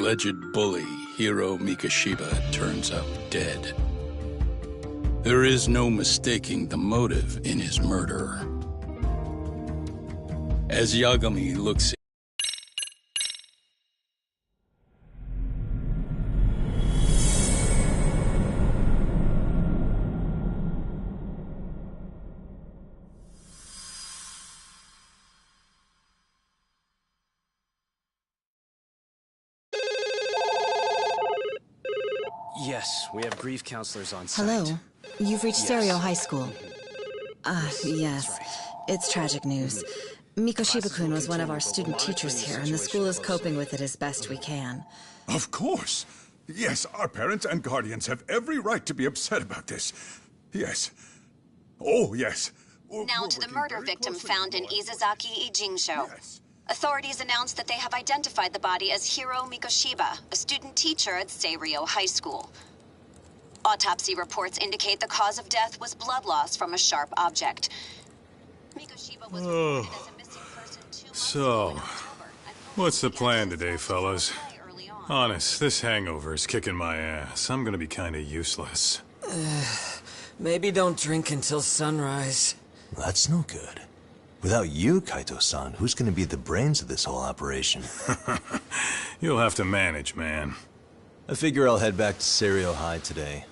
alleged bully, Hiro Mikashiba, turns up dead. There is no mistaking the motive in his murder. As Yagami looks Yes, we have grief counselors on site. Hello. You've reached Yes. Stereo High School. Yes. That's right. It's tragic news. Mikoshiba-kun was one of our student teachers here, and the school is coping with it as best we can. Of course. Yes, our parents and guardians have every right to be upset about this. Yes. Oh, yes. Now We're to the working murder very victim closely found in with law Izazaki Ijinsho. Yes. Authorities announced that they have identified the body as Hiro Mikoshiba, a student teacher at Seiryo High School. Autopsy reports indicate the cause of death was blood loss from a sharp object. Mikoshiba was reported as a missing person 2 months So, ago in October, and what's the police plan began today, to fellas? play early on. Honest, this hangover is kicking my ass. I'm gonna be kinda useless. Maybe don't drink until sunrise. That's no good. Without you, Kaito-san, who's gonna be the brains of this whole operation? You'll have to manage, man. I figure I'll head back to Seiryo High today.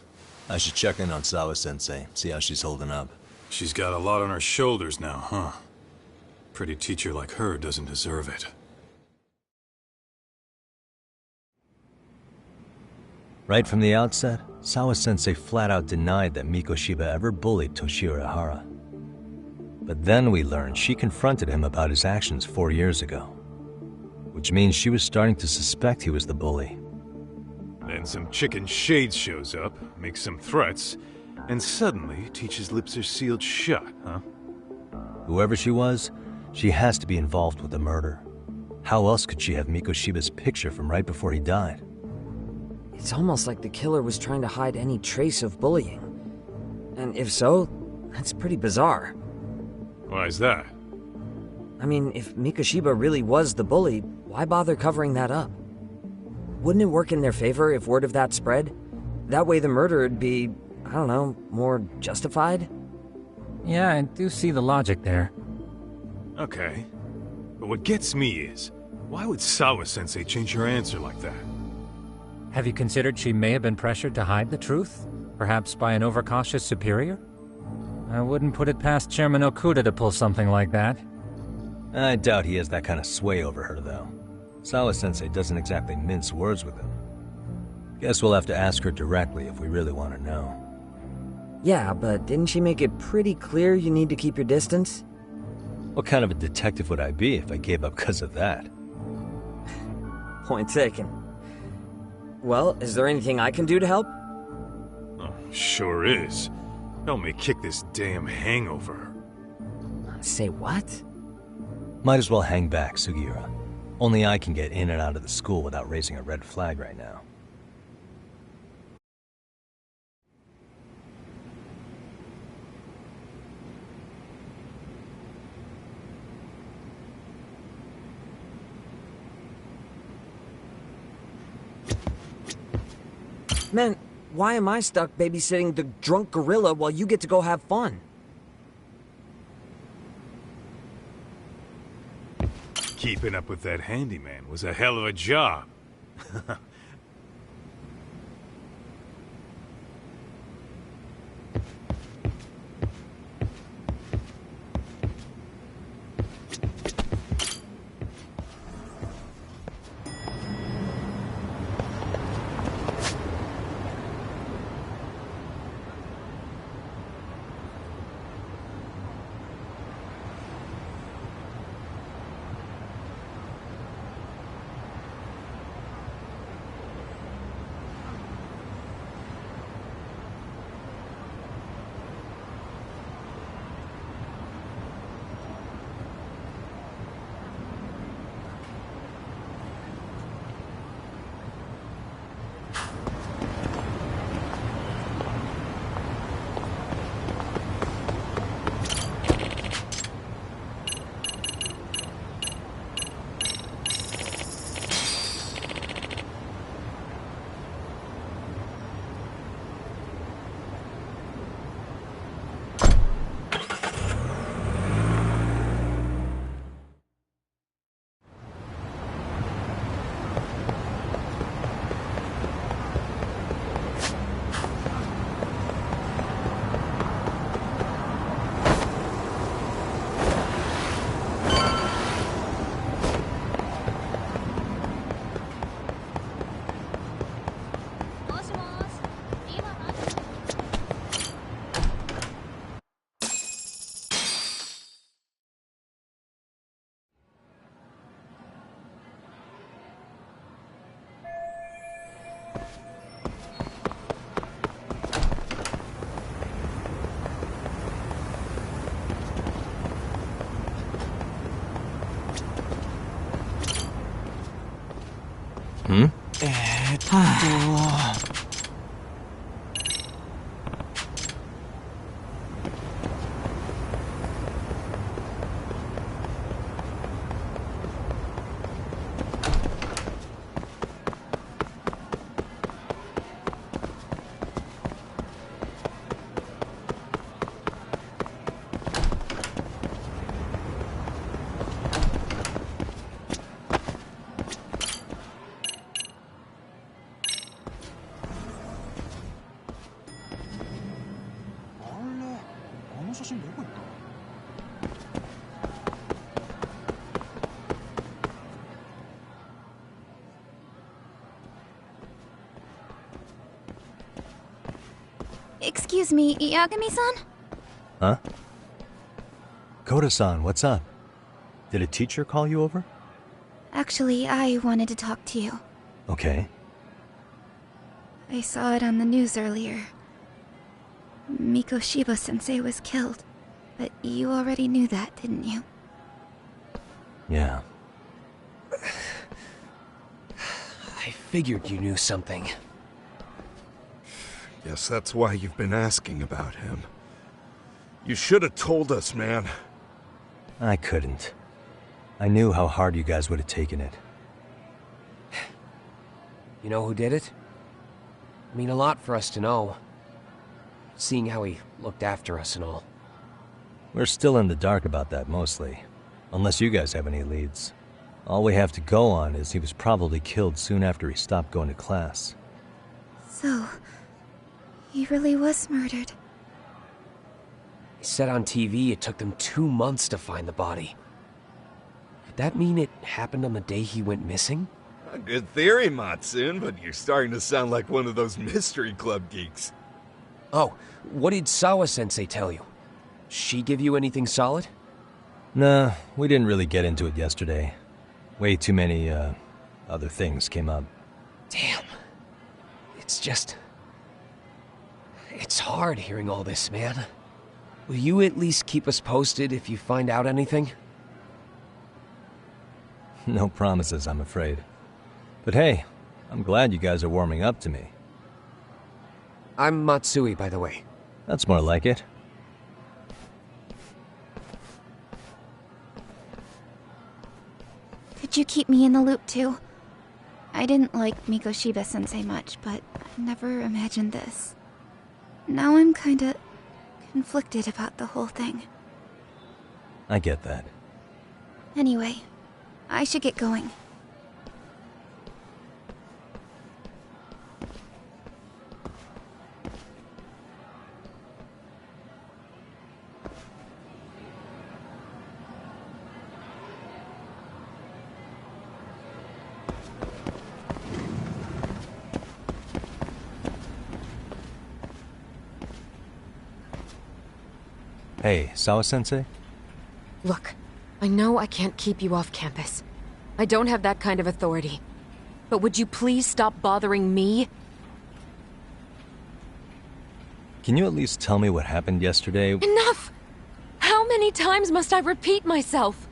I should check in on Sawa-sensei, see how she's holding up. She's got a lot on her shoulders now, huh? Pretty teacher like her doesn't deserve it. Right from the outset, Sawa-sensei flat out denied that Mikoshiba ever bullied Toshiro Hara. But then we learned she confronted him about his actions 4 years ago. Which means she was starting to suspect he was the bully. Then some chicken shade shows up, makes some threats, and suddenly teacher's lips are sealed shut, huh? Whoever she was, she has to be involved with the murder. How else could she have Mikoshiba's picture from right before he died? It's almost like the killer was trying to hide any trace of bullying. And if so, that's pretty bizarre. Why's that? I mean, if Mikoshiba really was the bully, why bother covering that up? Wouldn't it work in their favor if word of that spread? That way the murder would be, I don't know, more justified? Yeah, I do see the logic there. Okay. But what gets me is, why would Sawa-sensei change her answer like that? Have you considered she may have been pressured to hide the truth? Perhaps by an overcautious superior? I wouldn't put it past Chairman Okuda to pull something like that. I doubt he has that kind of sway over her, though. Sawa-sensei doesn't exactly mince words with him. Guess we'll have to ask her directly if we really want to know. Yeah, but didn't she make it pretty clear you need to keep your distance? What kind of a detective would I be if I gave up because of that? Point taken. Well, is there anything I can do to help? Oh, sure is. Help me kick this damn hangover. Say what? Might as well hang back, Sugiura. Only I can get in and out of the school without raising a red flag right now. Man, why am I stuck babysitting the drunk gorilla while you get to go have fun? Keeping up with that handyman was a hell of a job. Excuse me, Yagami-san? Huh? Koda-san, what's up? Did a teacher call you over? Actually, I wanted to talk to you. Okay. I saw it on the news earlier. Mikoshiba-sensei was killed. But you already knew that, didn't you? Yeah. I figured you knew something. Guess that's why you've been asking about him. You should have told us, man. I couldn't. I knew how hard you guys would have taken it. You know who did it? I mean, a lot for us to know. Seeing how he looked after us and all. We're still in the dark about that, mostly. Unless you guys have any leads. All we have to go on is he was probably killed soon after he stopped going to class. So, he really was murdered. He said on TV it took them 2 months to find the body. Could that mean it happened on the day he went missing? A good theory, Matsun, but you're starting to sound like one of those mystery club geeks. Oh, what did Sawa-sensei tell you? She give you anything solid? Nah, we didn't really get into it yesterday. Way too many, other things came up. Damn. It's just... It's hard hearing all this, man. Will you at least keep us posted if you find out anything? No promises, I'm afraid. But hey, I'm glad you guys are warming up to me. I'm Matsui, by the way. That's more like it. Could you keep me in the loop too? I didn't like Mikoshiba-sensei much, but I never imagined this. Now I'm kinda conflicted about the whole thing. I get that. Anyway, I should get going. Hey, Sawa-sensei? Look, I know I can't keep you off campus. I don't have that kind of authority. But would you please stop bothering me? Can you at least tell me what happened yesterday? Enough! How many times must I repeat myself?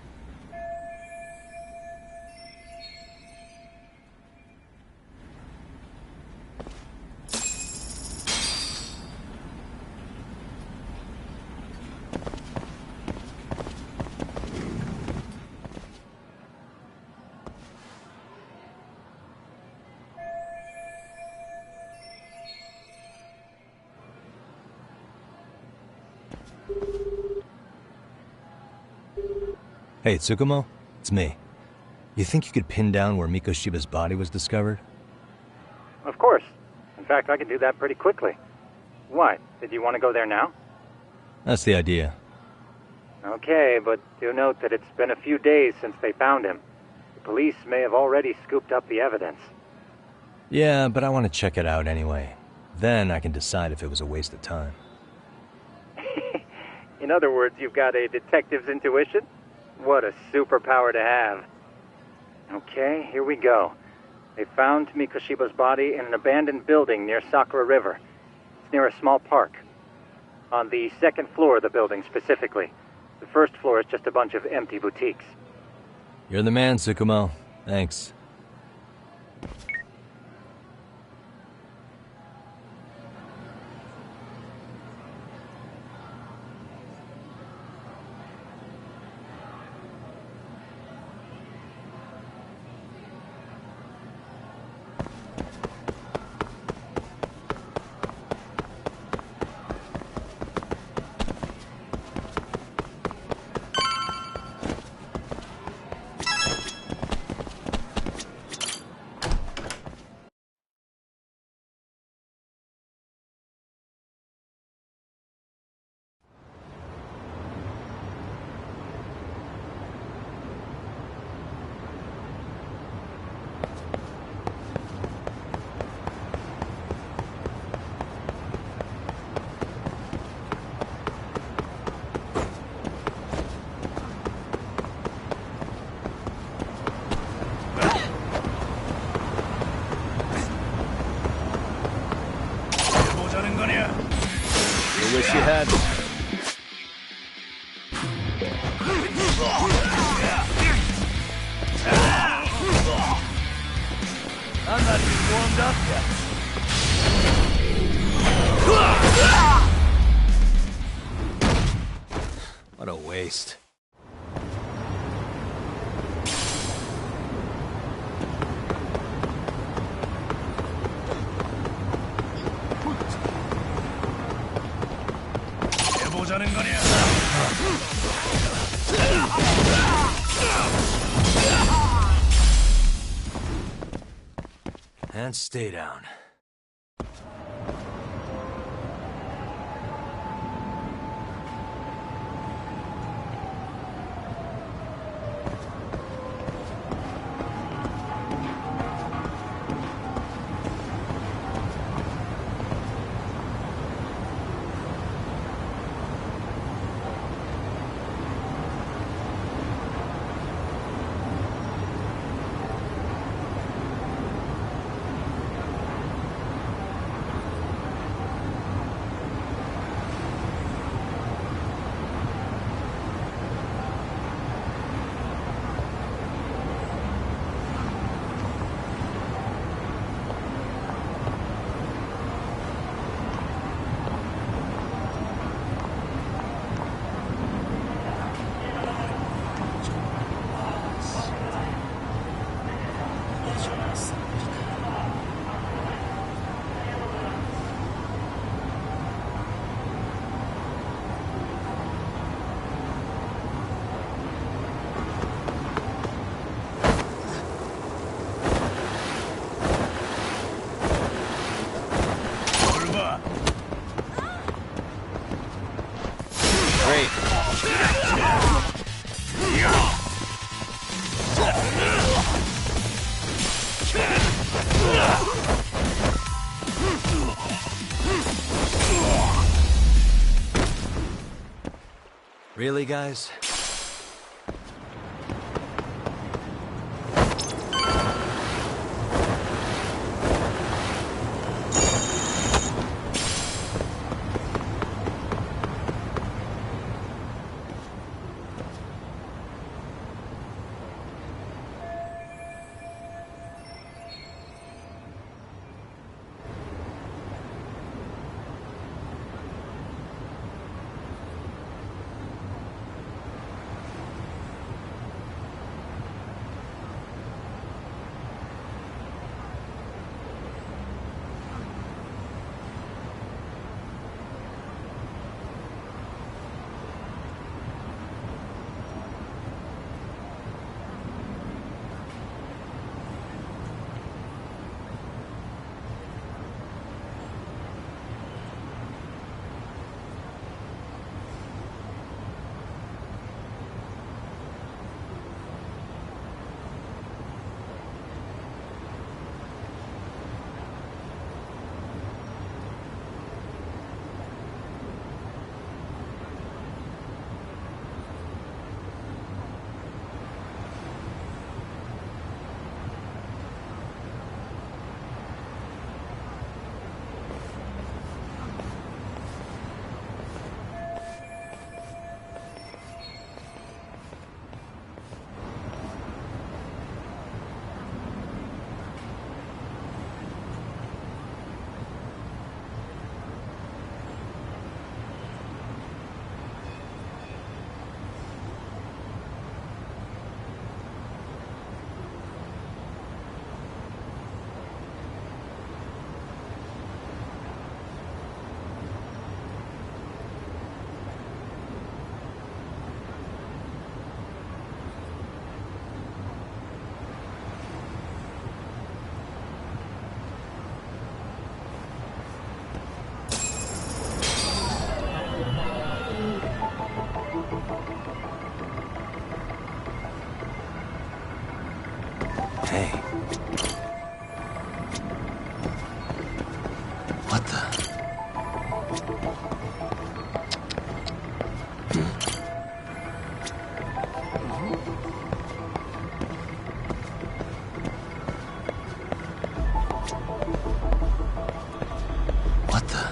Hey, Tsukumo? It's me. You think you could pin down where Mikoshiba's body was discovered? Of course. In fact, I can do that pretty quickly. What? Did you want to go there now? That's the idea. Okay, but do note that it's been a few days since they found him. The police may have already scooped up the evidence. Yeah, but I want to check it out anyway. Then I can decide if it was a waste of time. In other words, you've got a detective's intuition? What a superpower to have. Okay, here we go. They found Mikoshiba's body in an abandoned building near Sakura River. It's near a small park. On the second floor of the building, specifically. The first floor is just a bunch of empty boutiques. You're the man, Tsukumo. Thanks. You wish you had me. I'm not even warmed up yet. What a waste. 해보자는 거냐? And stay down. Really, guys? Hey. What the? What the?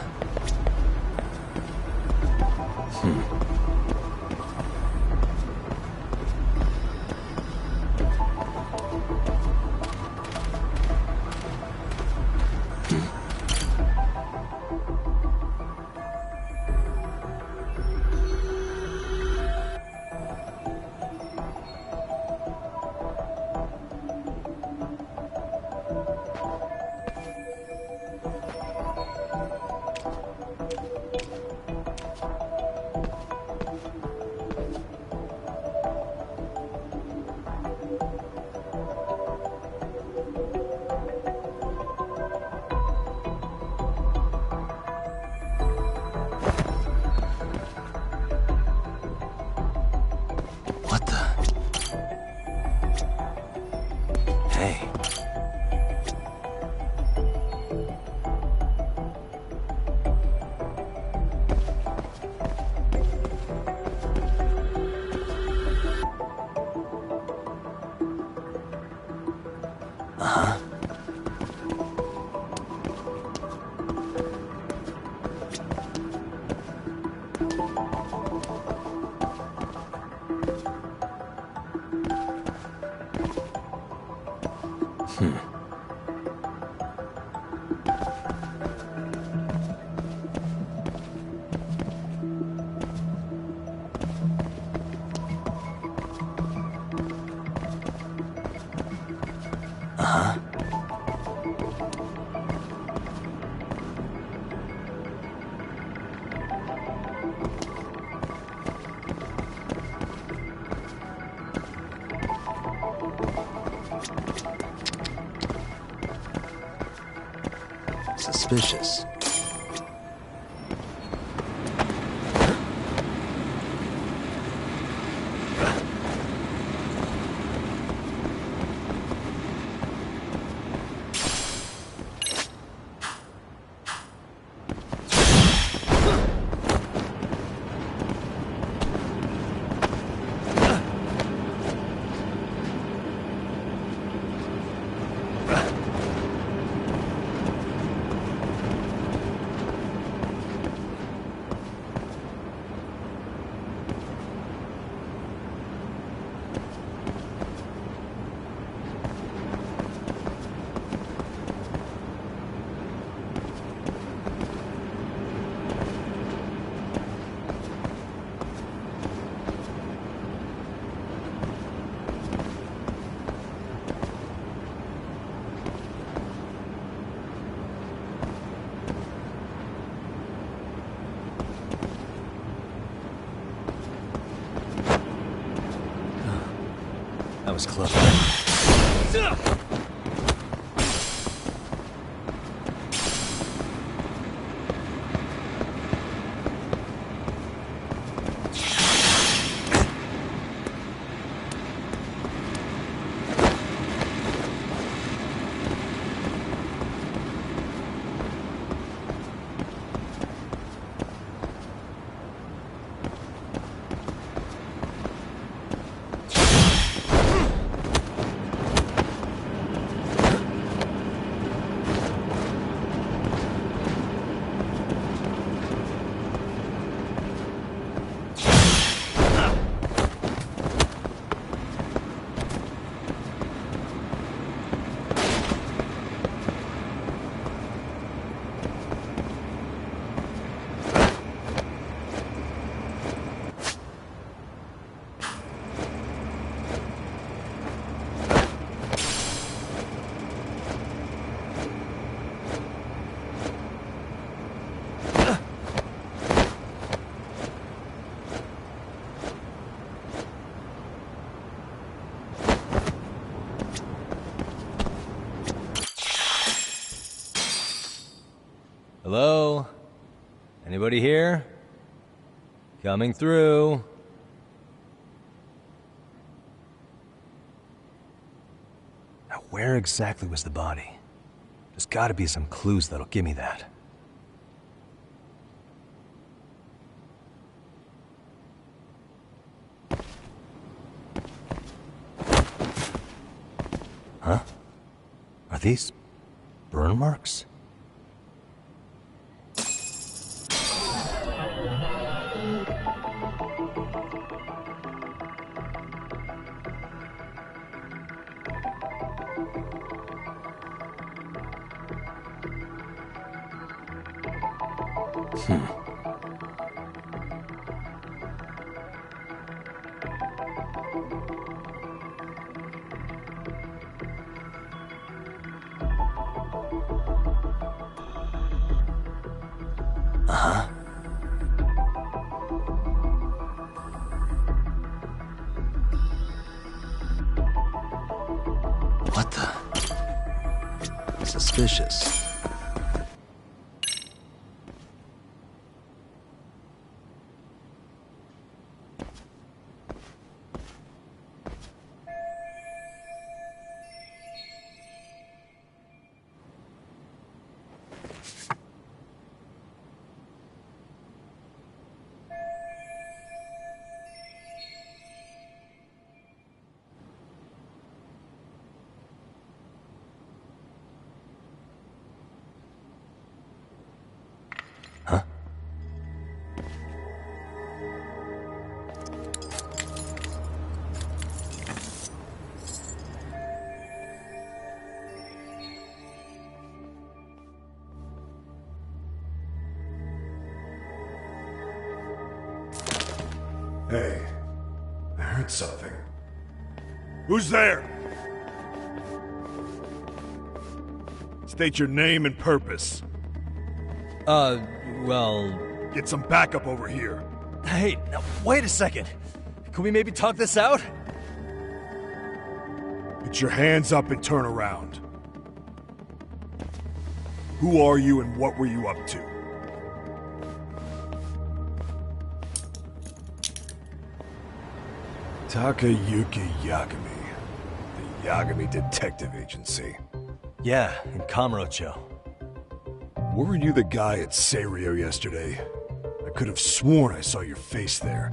suspicious. That was close. Hello? Anybody here? Coming through. Now, where exactly was the body? There's gotta be some clues that'll give me that. Huh? Are these burn marks? Uh-huh. What the? Suspicious. Huh? Hey, I heard something. Who's there? State your name and purpose. Well... Get some backup over here. Hey, now, wait a second. Can we maybe talk this out? Put your hands up and turn around. Who are you and what were you up to? Takayuki Yagami. The Yagami Detective Agency. Yeah, in Kamurocho. Weren't you the guy at Seirio yesterday? I could have sworn I saw your face there.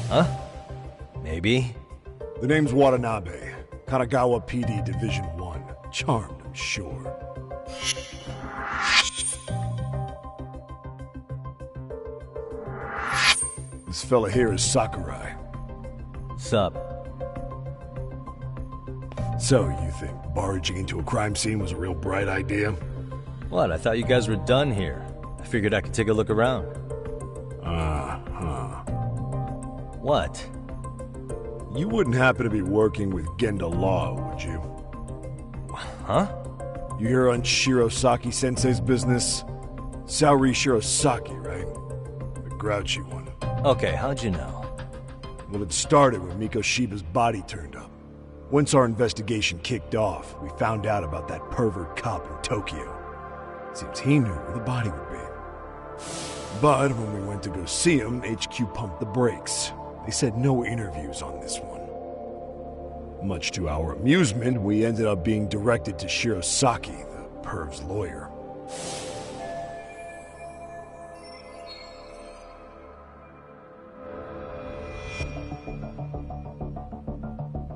Huh? Maybe. The name's Watanabe. Kanagawa PD Division 1. Charmed, I'm sure. This fella here is Sakurai. Sup? So, you think barging into a crime scene was a real bright idea? What, I thought you guys were done here. I figured I could take a look around. Uh-huh. What? You wouldn't happen to be working with Genda Law, would you? Huh? You hear on Shirosaki-sensei's business? Saori Shirosaki, right? The grouchy one. Okay, how'd you know? Well, it started when Mikoshiba's body turned up. Once our investigation kicked off, we found out about that pervert cop in Tokyo. Seems he knew where the body would be. But when we went to go see him, HQ pumped the brakes. They said no interviews on this one. Much to our amusement, we ended up being directed to Shirosaki, the perv's lawyer.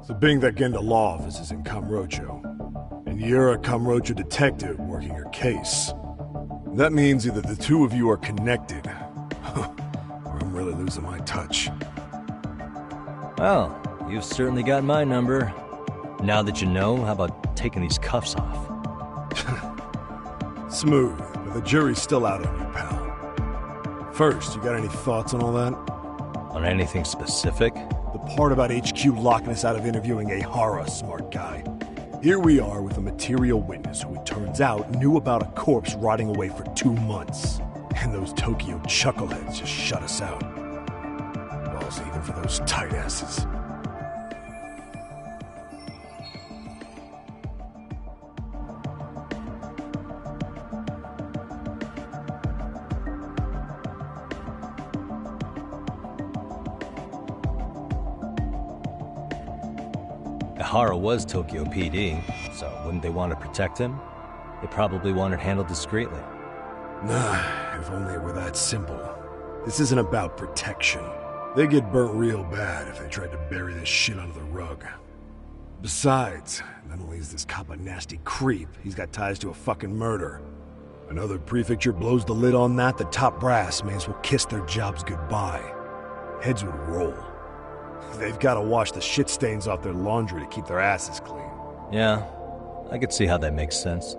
So being that Genda Law office is in Kamurocho, and you're a Kamurocho detective working your case, that means either the two of you are connected, or I'm really losing my touch. Well, you've certainly got my number. Now that you know, how about taking these cuffs off? Smooth, but the jury's still out on you, pal. First, you got any thoughts on all that? On anything specific? The part about HQ locking us out of interviewing Ehara, smart guy. Here we are with a material witness who it turns out knew about a corpse rotting away for 2 months. And those Tokyo chuckleheads just shut us out. Balls even for those tight asses. Ehara was Tokyo PD, so wouldn't they want to protect him? They probably want it handled discreetly. Nah, if only it were that simple. This isn't about protection. They get burnt real bad if they tried to bury this shit under the rug. Besides, not only is this cop a nasty creep, he's got ties to a fucking murder. Another prefecture blows the lid on that, the top brass may as well kiss their jobs goodbye. Heads would roll. They've got to wash the shit stains off their laundry to keep their asses clean. Yeah, I could see how that makes sense.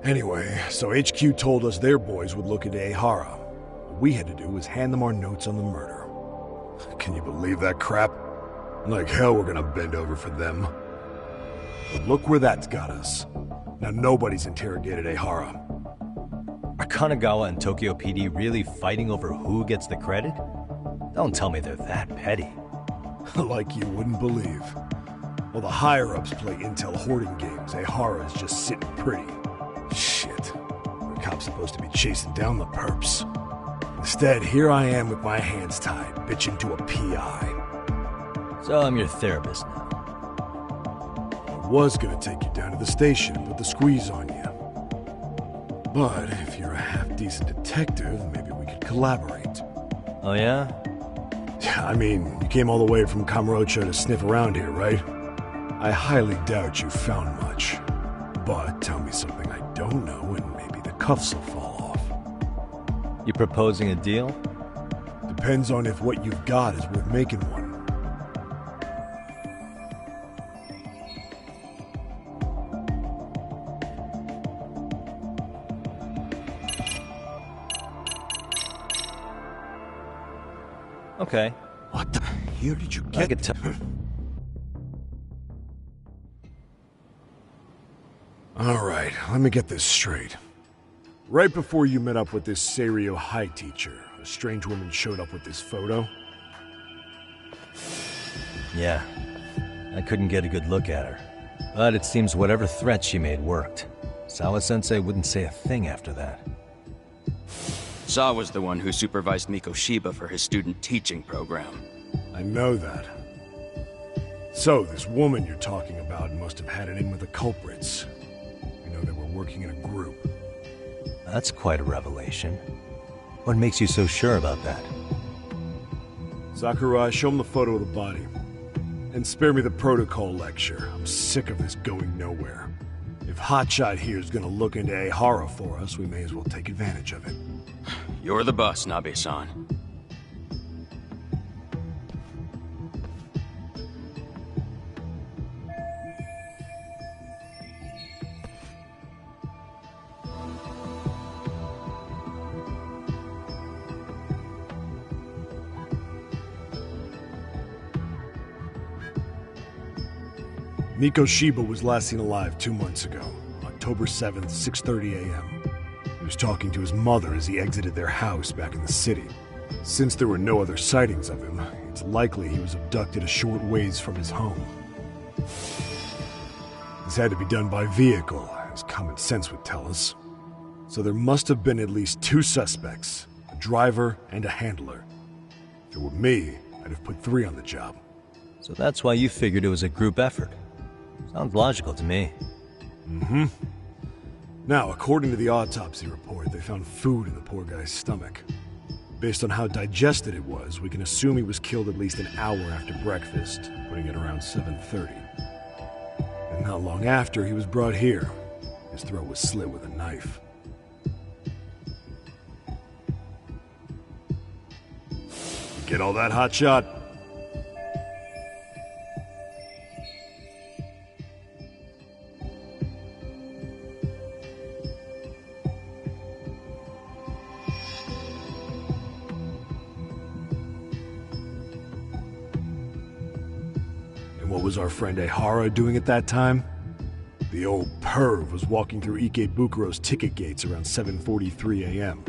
Anyway, so HQ told us their boys would look into Ehara. What we had to do was hand them our notes on the murder. Can you believe that crap? Like hell we're gonna bend over for them. But look where that's got us. Now nobody's interrogated Ehara. Are Kanagawa and Tokyo PD really fighting over who gets the credit? Don't tell me they're that petty. Like you wouldn't believe. While the higher-ups play intel hoarding games, Ehara is just sitting pretty. Shit. The cop's supposed to be chasing down the perps. Instead, here I am with my hands tied, bitching to a PI. So I'm your therapist now. I was gonna take you down to the station, put the squeeze on you. But if you're a half-decent detective, maybe we could collaborate. Oh yeah? I mean, you came all the way from Kamurocho to sniff around here, right? I highly doubt you found much. But tell me something I don't know and maybe the cuffs will fall off. You proposing a deal? Depends on if what you've got is worth making one. Okay. What the hell did you get? I could tell. All right, let me get this straight. Right before you met up with this Seirio High teacher, a strange woman showed up with this photo? Yeah. I couldn't get a good look at her. But it seems whatever threat she made worked. Sawa-sensei wouldn't say a thing after that. Sawa's the one who supervised Mikoshiba for his student teaching program. I know that. So, this woman you're talking about must have had it in with the culprits. You know, they were working in a group. That's quite a revelation. What makes you so sure about that? Sakurai, show him the photo of the body. And spare me the protocol lecture. I'm sick of this going nowhere. If Hotshot here is gonna look into Ehara for us, we may as well take advantage of it. You're the boss, Nabe-san. Mikoshiba was last seen alive 2 months ago, October 7th, 6:30 a.m. He was talking to his mother as he exited their house back in the city. Since there were no other sightings of him, it's likely he was abducted a short ways from his home. This had to be done by vehicle, as common sense would tell us. So there must have been at least 2 suspects, a driver and a handler. If it were me, I'd have put 3 on the job. So that's why you figured it was a group effort. Sounds logical to me. Mm-hmm. Now, according to the autopsy report, they found food in the poor guy's stomach. Based on how digested it was, we can assume he was killed at least an hour after breakfast, putting it around 7:30. And not long after, he was brought here. His throat was slit with a knife. Get all that, Hotshot? What was our friend Ehara doing at that time? The old perv was walking through Ikebukuro's ticket gates around 7:43 a.m.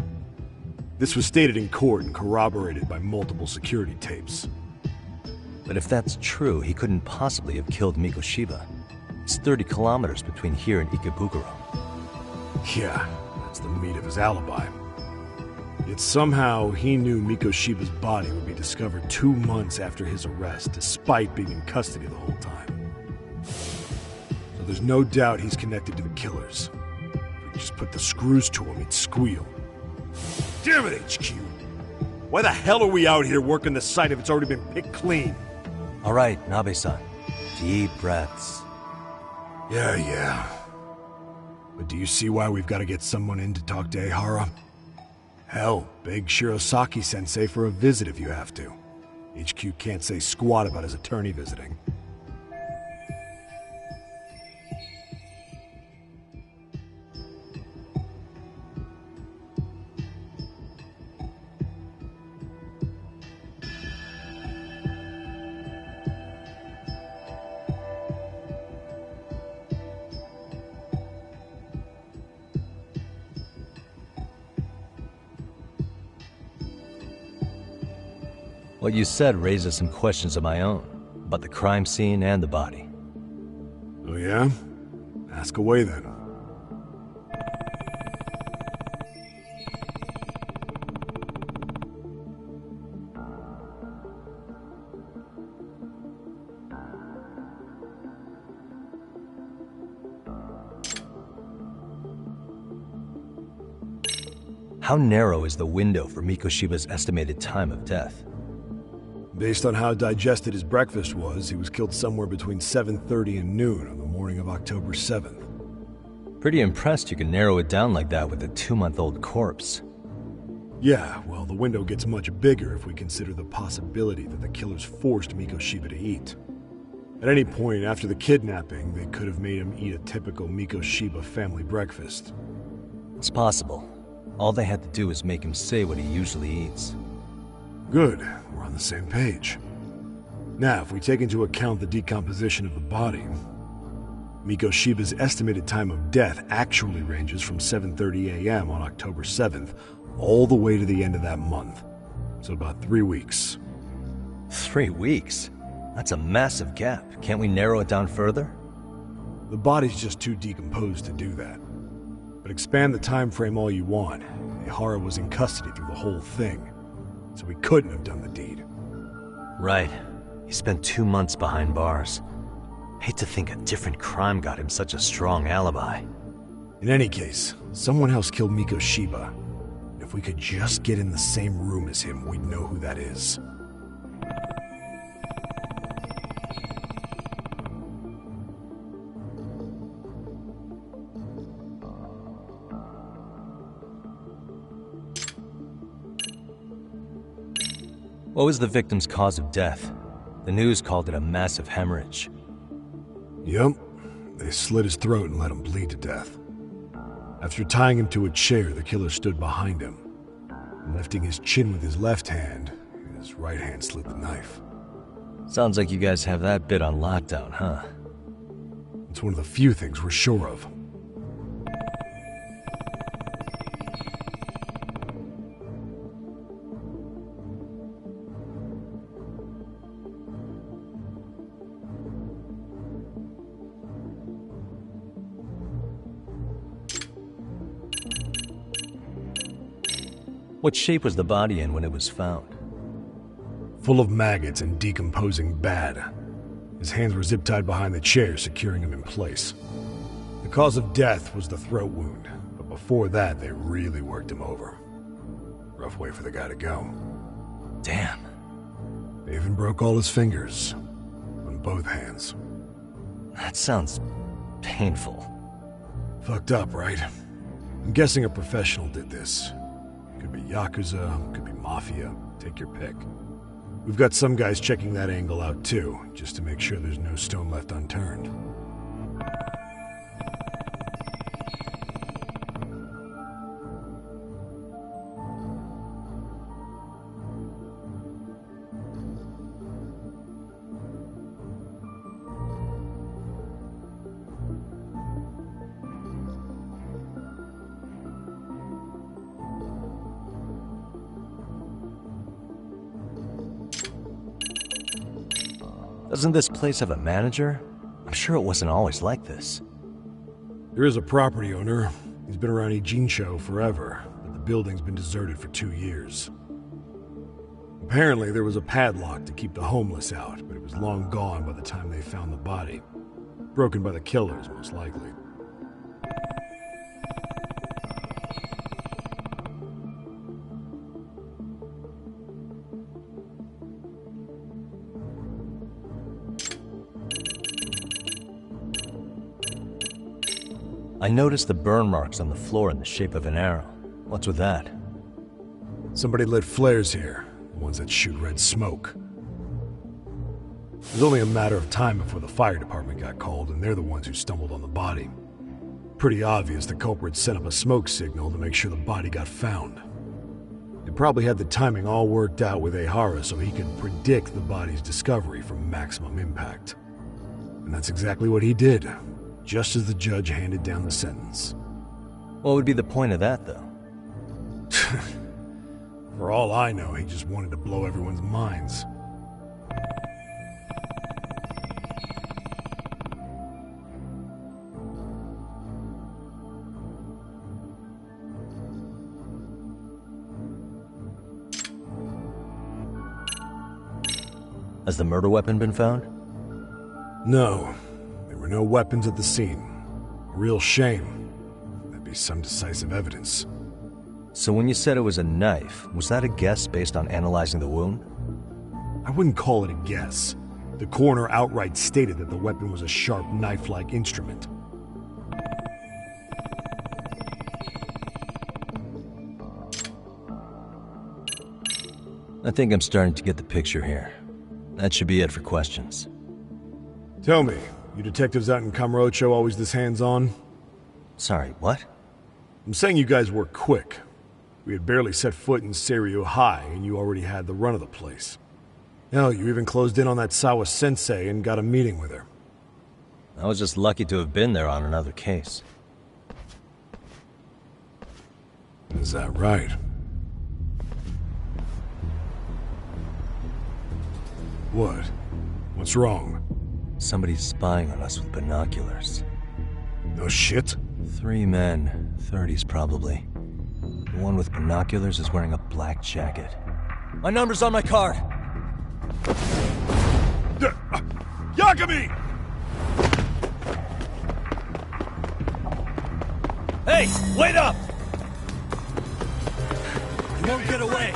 This was stated in court and corroborated by multiple security tapes. But if that's true, he couldn't possibly have killed Mikoshiba. It's 30 kilometers between here and Ikebukuro. Yeah, that's the meat of his alibi. Yet somehow he knew Mikoshiba's body would be discovered 2 months after his arrest, despite being in custody the whole time. So there's no doubt he's connected to the killers. If we just put the screws to him, he'd squeal. Damn it, HQ! Why the hell are we out here working the site if it's already been picked clean? All right, Nabe-san. Deep breaths. Yeah. But do you see why we've got to get someone in to talk to Ehara? Hell, beg Shirosaki-sensei for a visit if you have to. HQ can't say squat about his attorney visiting. What you said raises some questions of my own, about the crime scene and the body. Oh yeah? Ask away then. How narrow is the window for Mikoshiba's estimated time of death? Based on how digested his breakfast was, he was killed somewhere between 7:30 and noon on the morning of October 7th. Pretty impressed you can narrow it down like that with a 2-month-old corpse. Yeah, well, the window gets much bigger if we consider the possibility that the killers forced Mikoshiba to eat. At any point after the kidnapping, they could have made him eat a typical Mikoshiba family breakfast. It's possible. All they had to do was make him say what he usually eats. Good, we're on the same page. Now, if we take into account the decomposition of the body, Mikoshiba's estimated time of death actually ranges from 7:30 a.m. on October 7th all the way to the end of that month. So about 3 weeks. 3 weeks? That's a massive gap. Can't we narrow it down further? The body's just too decomposed to do that. But expand the time frame all you want. Ihara was in custody through the whole thing, so he couldn't have done the deed. Right. He spent 2 months behind bars. Hate to think a different crime got him such a strong alibi. In any case, someone else killed Mikoshiba. If we could just get in the same room as him, we'd know who that is. What was the victim's cause of death? The news called it a massive hemorrhage. Yup. They slit his throat and let him bleed to death. After tying him to a chair, the killer stood behind him. Lifting his chin with his left hand, his right hand slid the knife. Sounds like you guys have that bit on lockdown, huh? It's one of the few things we're sure of. What shape was the body in when it was found? Full of maggots and decomposing bad. His hands were zip-tied behind the chair, securing him in place. The cause of death was the throat wound, but before that, they really worked him over. Rough way for the guy to go. Damn. They even broke all his fingers. On both hands. That sounds painful. Fucked up, right? I'm guessing a professional did this. Could be Yakuza, could be Mafia, take your pick. We've got some guys checking that angle out too, just to make sure there's no stone left unturned. Doesn't this place have a manager? I'm sure it wasn't always like this. There is a property owner. He's been around Ijincho forever, but the building's been deserted for 2 years. Apparently, there was a padlock to keep the homeless out, but it was long gone by the time they found the body. Broken by the killers, most likely. I noticed the burn marks on the floor in the shape of an arrow. What's with that? Somebody lit flares here, the ones that shoot red smoke. It was only a matter of time before the fire department got called, and they're the ones who stumbled on the body. Pretty obvious the culprit set up a smoke signal to make sure the body got found. They probably had the timing all worked out with Ihara so he could predict the body's discovery from maximum impact. And that's exactly what he did. Just as the judge handed down the sentence. What would be the point of that, though? For all I know, he just wanted to blow everyone's minds. Has the murder weapon been found? No. There were no weapons at the scene. A real shame. That'd be some decisive evidence. So when you said it was a knife, was that a guess based on analyzing the wound? I wouldn't call it a guess. The coroner outright stated that the weapon was a sharp knife-like instrument. I think I'm starting to get the picture here. That should be it for questions. Tell me, you detectives out in Kamurocho always this hands-on? Sorry, what? I'm saying you guys work quick. We had barely set foot in Seiryo High, and you already had the run of the place. Hell, you even closed in on that Sawa-sensei and got a meeting with her. I was just lucky to have been there on another case. Is that right? What? What's wrong? Somebody's spying on us with binoculars. No shit? 3 men, 30s probably. The one with binoculars is wearing a black jacket. My number's on my card! Yakami! Hey, wait up! You won't get away!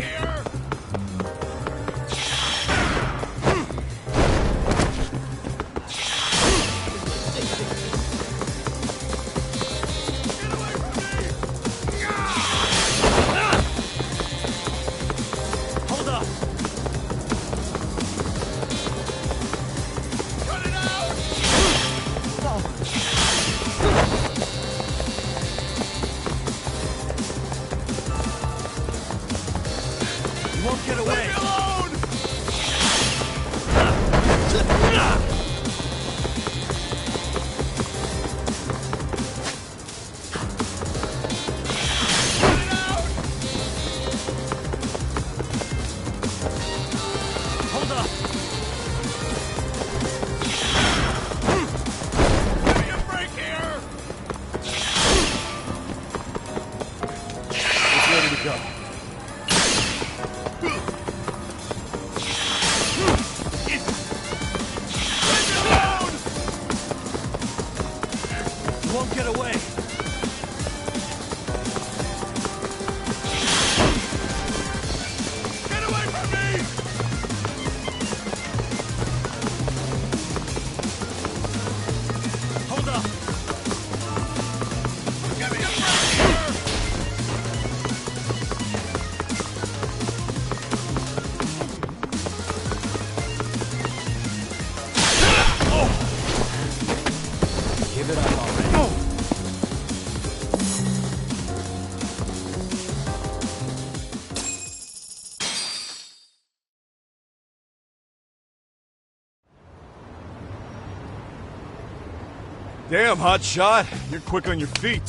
Damn, hotshot. You're quick on your feet.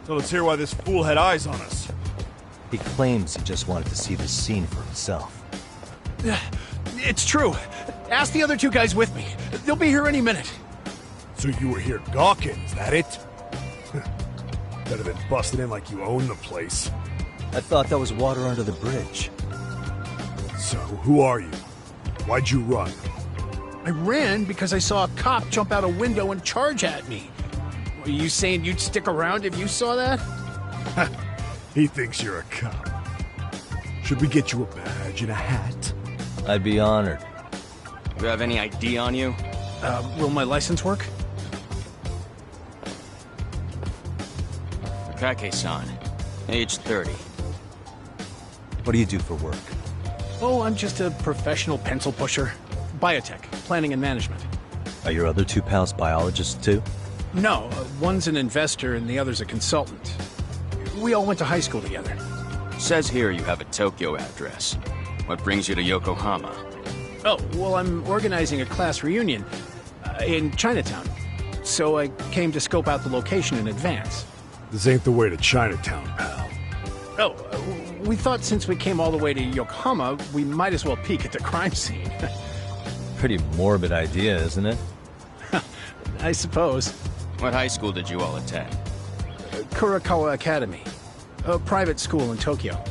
So let's hear why this fool had eyes on us. He claims he just wanted to see the scene for himself. It's true. Ask the other 2 guys with me. They'll be here any minute. So you were here gawking, is that it? Better than busting in like you own the place. I thought that was water under the bridge. So, who are you? Why'd you run? I ran because I saw a cop jump out a window and charge at me. Are you saying you'd stick around if you saw that? He thinks you're a cop. Should we get you a badge and a hat? I'd be honored. Do you have any ID on you? Will my license work? Kake-san, age 30. What do you do for work? Oh, I'm just a professional pencil pusher. Biotech, planning and management. Are your other 2 pals biologists too? No, one's an investor and the other's a consultant. We all went to high school together. Says here you have a Tokyo address. What brings you to Yokohama? Oh, well, I'm organizing a class reunion in Chinatown. So I came to scope out the location in advance. This ain't the way to Chinatown, pal. Oh, we thought since we came all the way to Yokohama, we might as well peek at the crime scene. Pretty morbid idea, isn't it? I suppose. What high school did you all attend? Kurakawa Academy, a private school in Tokyo.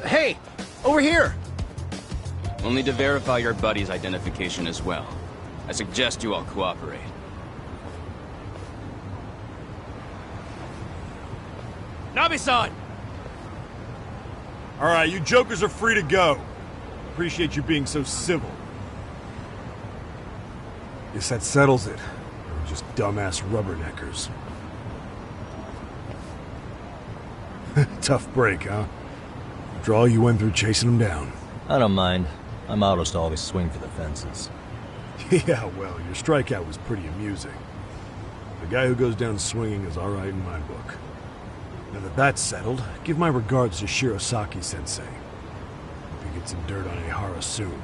Hey! Over here! We'll need to verify your buddy's identification as well. I suggest you all cooperate. Nabi-san! Alright, you jokers are free to go. Appreciate you being so civil. Guess that settles it. We're just dumbass rubberneckers. Tough break, huh? After all you went through chasing him down. I don't mind. I'm autos to always swing for the fences. Yeah, well, your strikeout was pretty amusing. The guy who goes down swinging is alright in my book. Now that that's settled, give my regards to Shirosaki-sensei. Hope he gets some dirt on Ehara soon.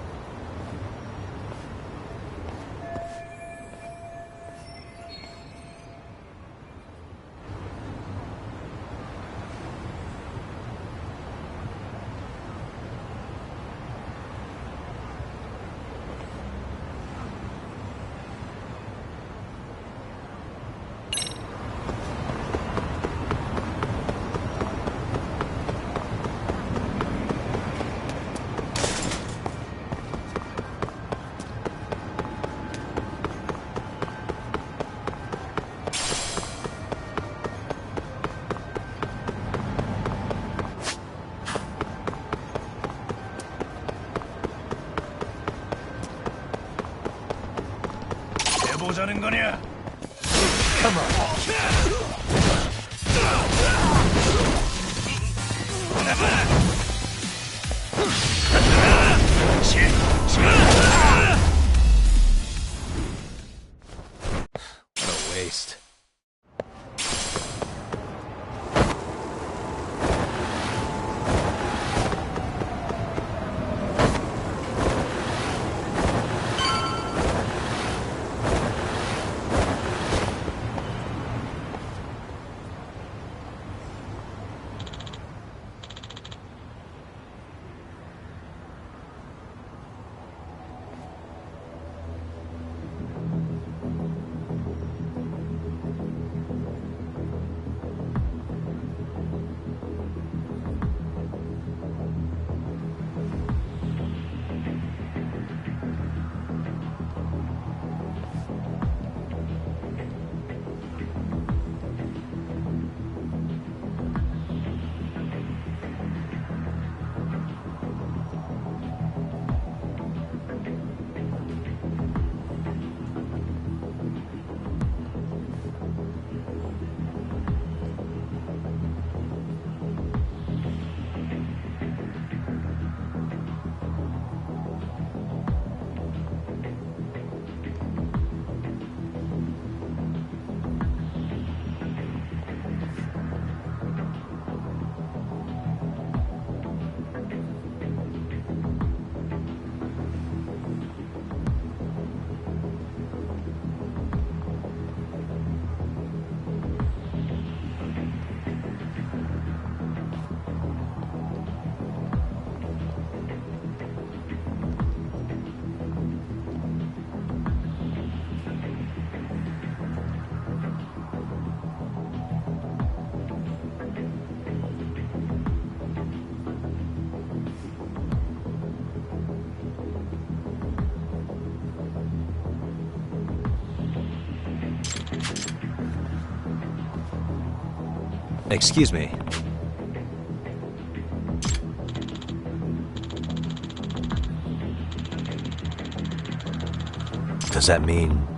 Come on. What a waste. Excuse me. Does that mean...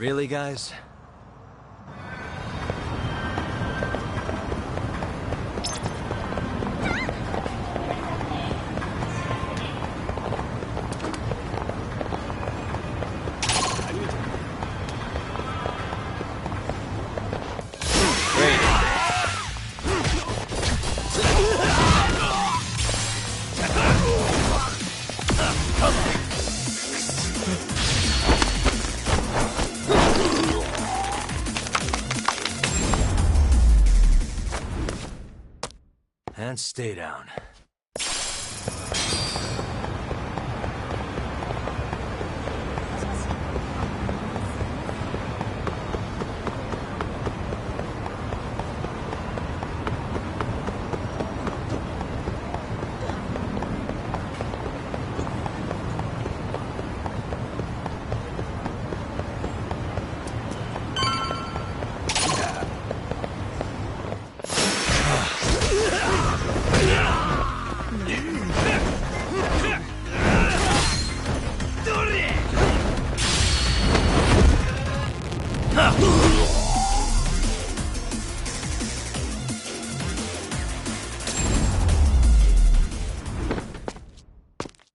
Really, guys? And stay down.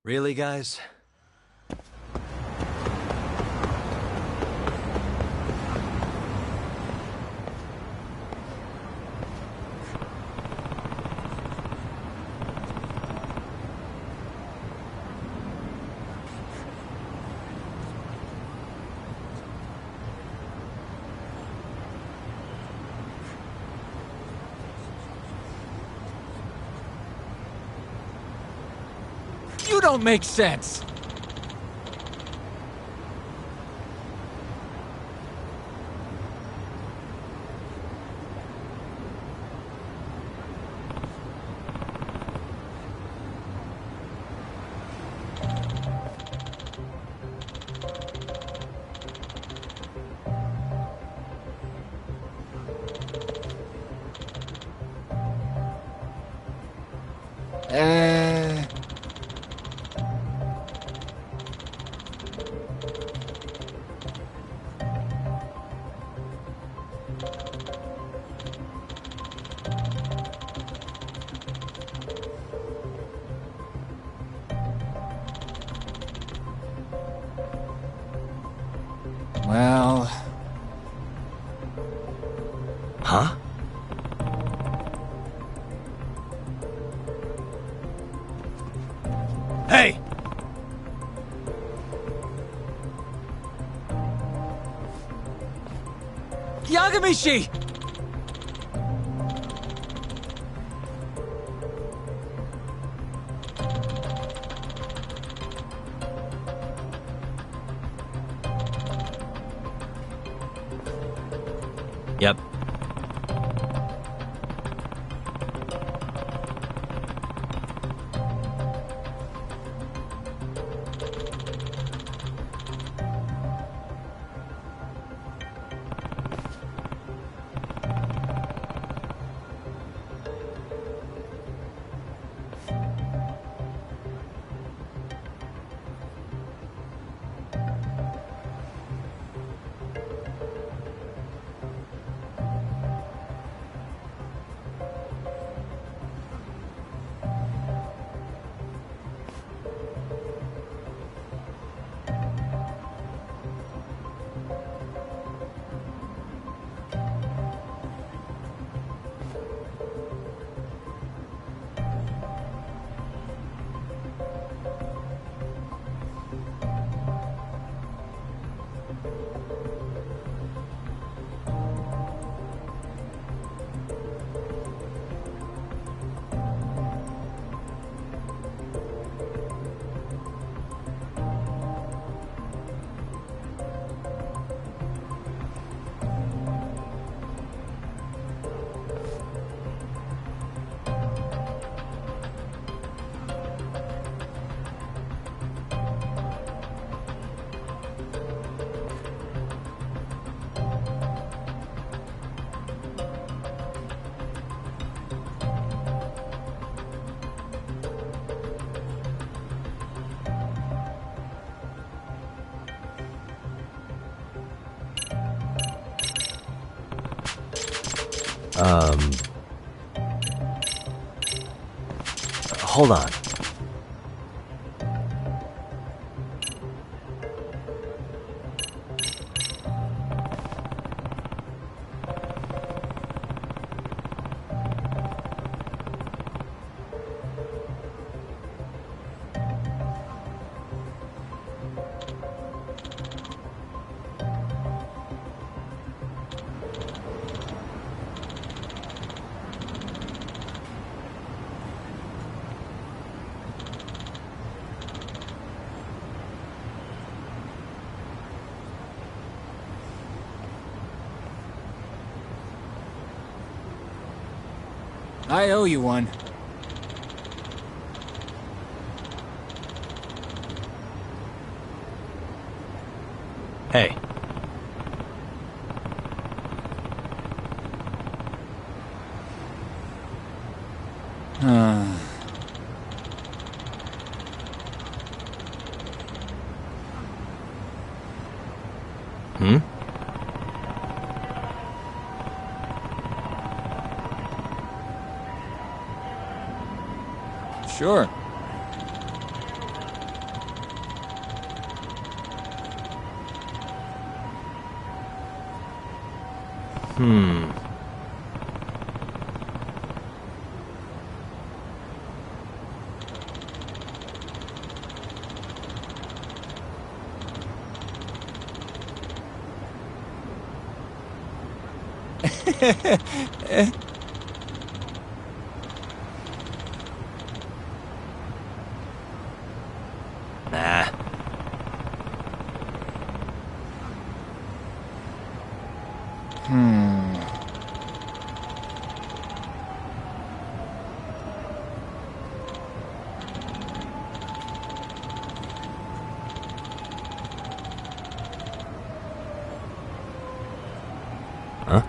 Really, guys? You don't make sense! Well... Huh? Hey! Yagamishi! Yep. Hold on. I owe you one. Hey. Hmm? Sure. Hmm. Nah. Huh?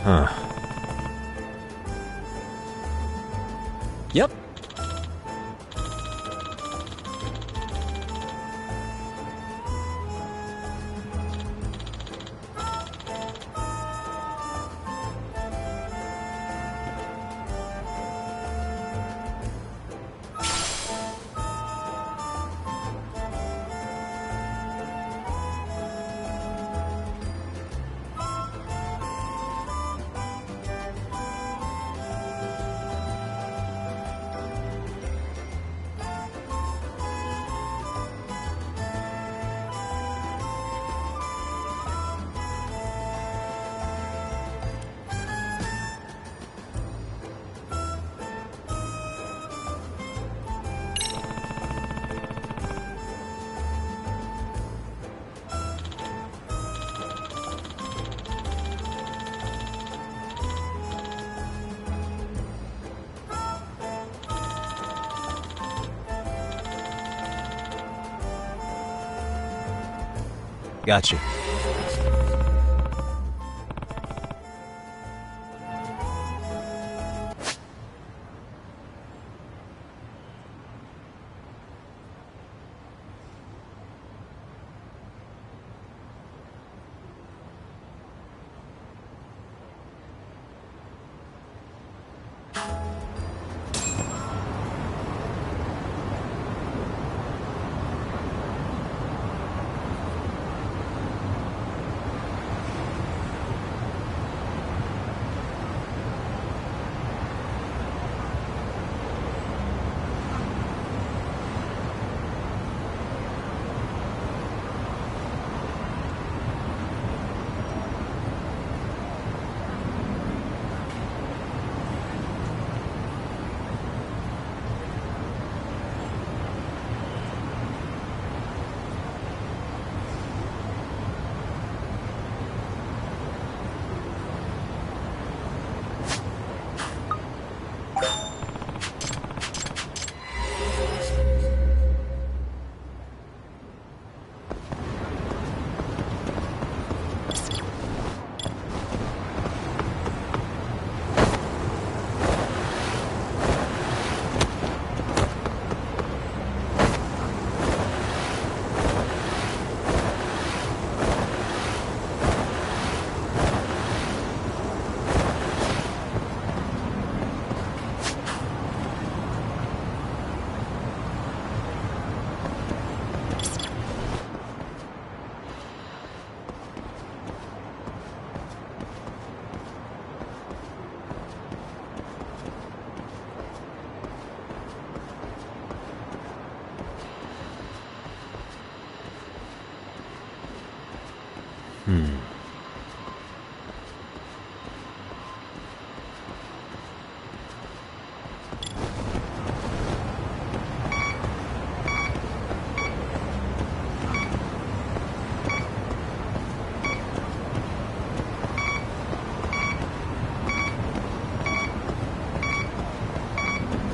Huh. Yep. Got you.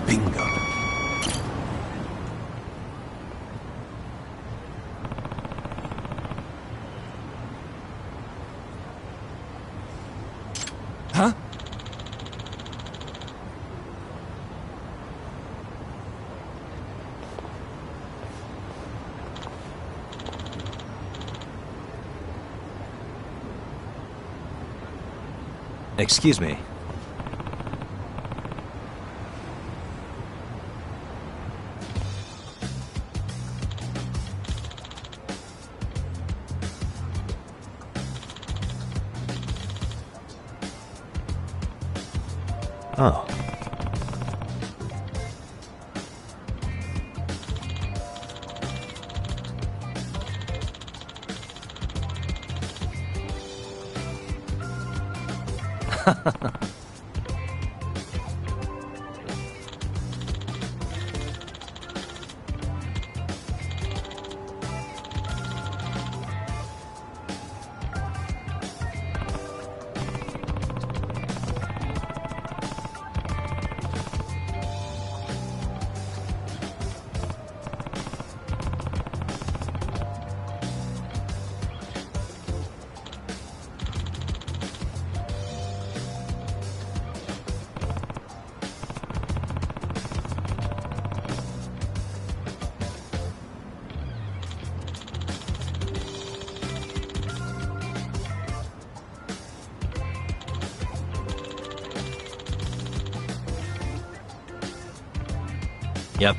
Bingo. Huh? Excuse me. Oh. Yep.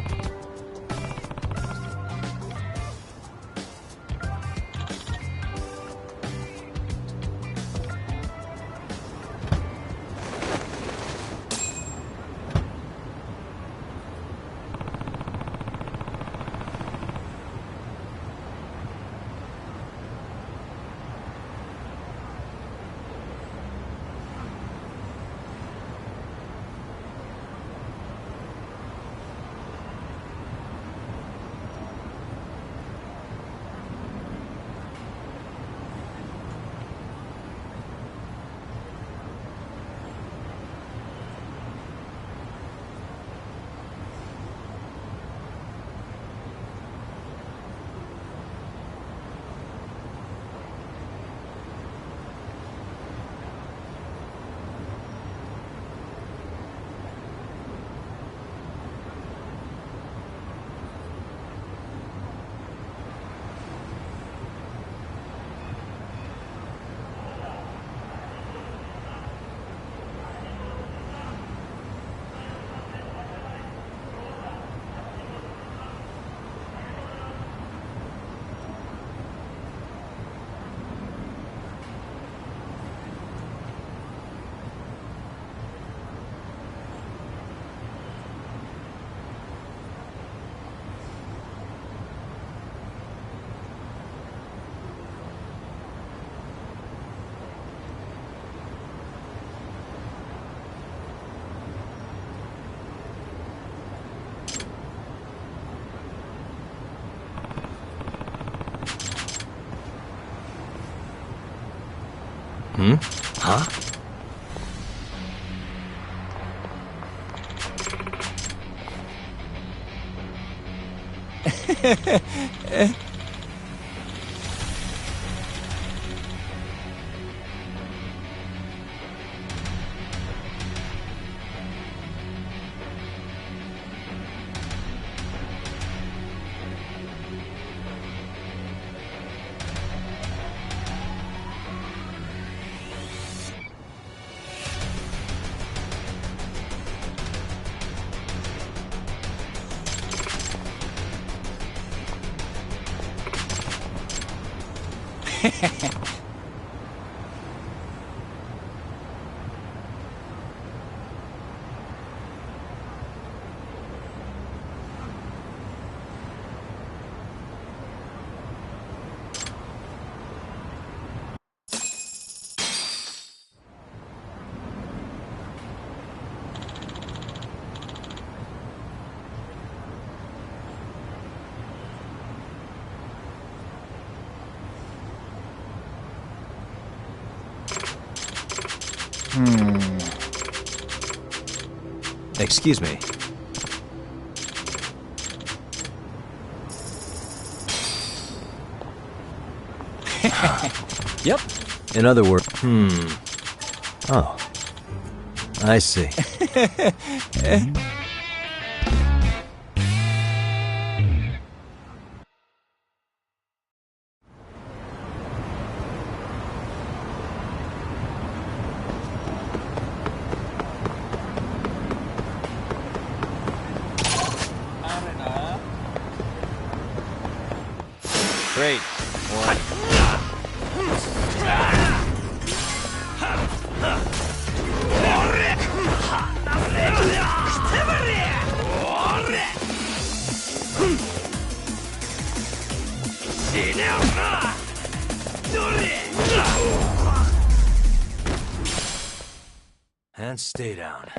Hmm? Huh? Excuse me. Yep. In other words, Oh. I see. Great. And stay down.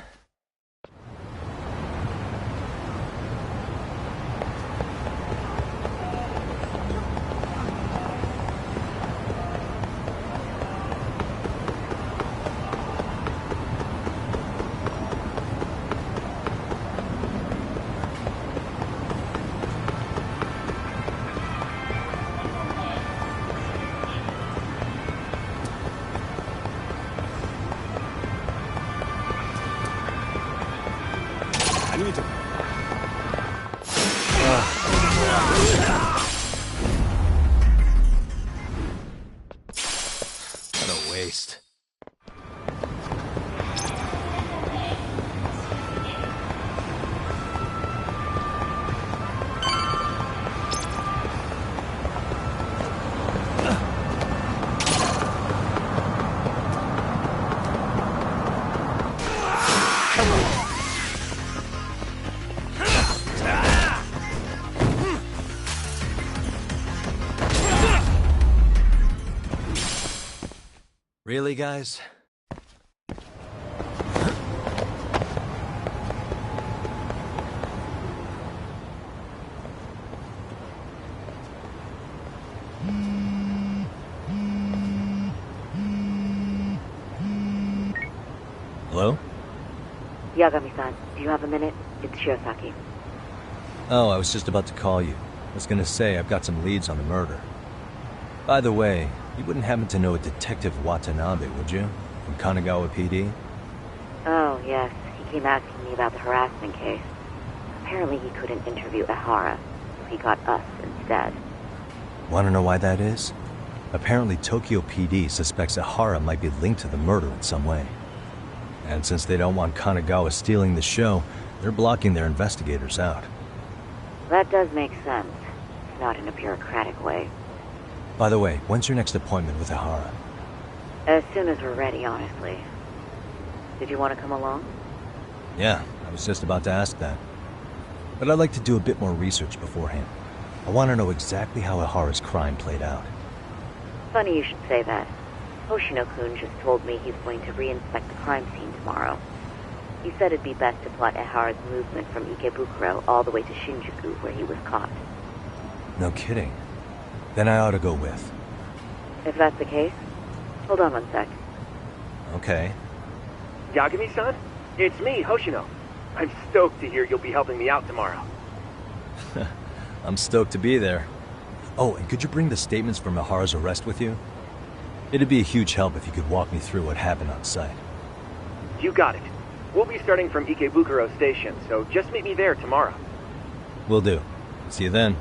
What a waste. Really, guys? Hello? Yagami-san, do you have a minute? It's Shirosaki. Oh, I was just about to call you. I was gonna say, I've got some leads on the murder. By the way, you wouldn't happen to know a Detective Watanabe, would you? From Kanagawa PD? Oh, yes. He came asking me about the harassment case. Apparently he couldn't interview Ehara, so he got us instead. Wanna know why that is? Apparently Tokyo PD suspects Ehara might be linked to the murder in some way. And since they don't want Kanagawa stealing the show, they're blocking their investigators out. That does make sense. It's not in a bureaucratic way. By the way, when's your next appointment with Ehara? As soon as we're ready, honestly. Did you want to come along? Yeah, I was just about to ask that. But I'd like to do a bit more research beforehand. I want to know exactly how Ehara's crime played out. Funny you should say that. Hoshino-kun just told me he's going to re-inspect the crime scene tomorrow. He said it'd be best to plot Ehara's movement from Ikebukuro all the way to Shinjuku, where he was caught. No kidding. Then I ought to go with. If that's the case, hold on one sec. Okay. Yagami-san? It's me, Hoshino. I'm stoked to hear you'll be helping me out tomorrow. I'm stoked to be there. Oh, and could you bring the statements from Ehara's arrest with you? It'd be a huge help if you could walk me through what happened on site. You got it. We'll be starting from Ikebukuro Station, so just meet me there tomorrow. Will do. See you then.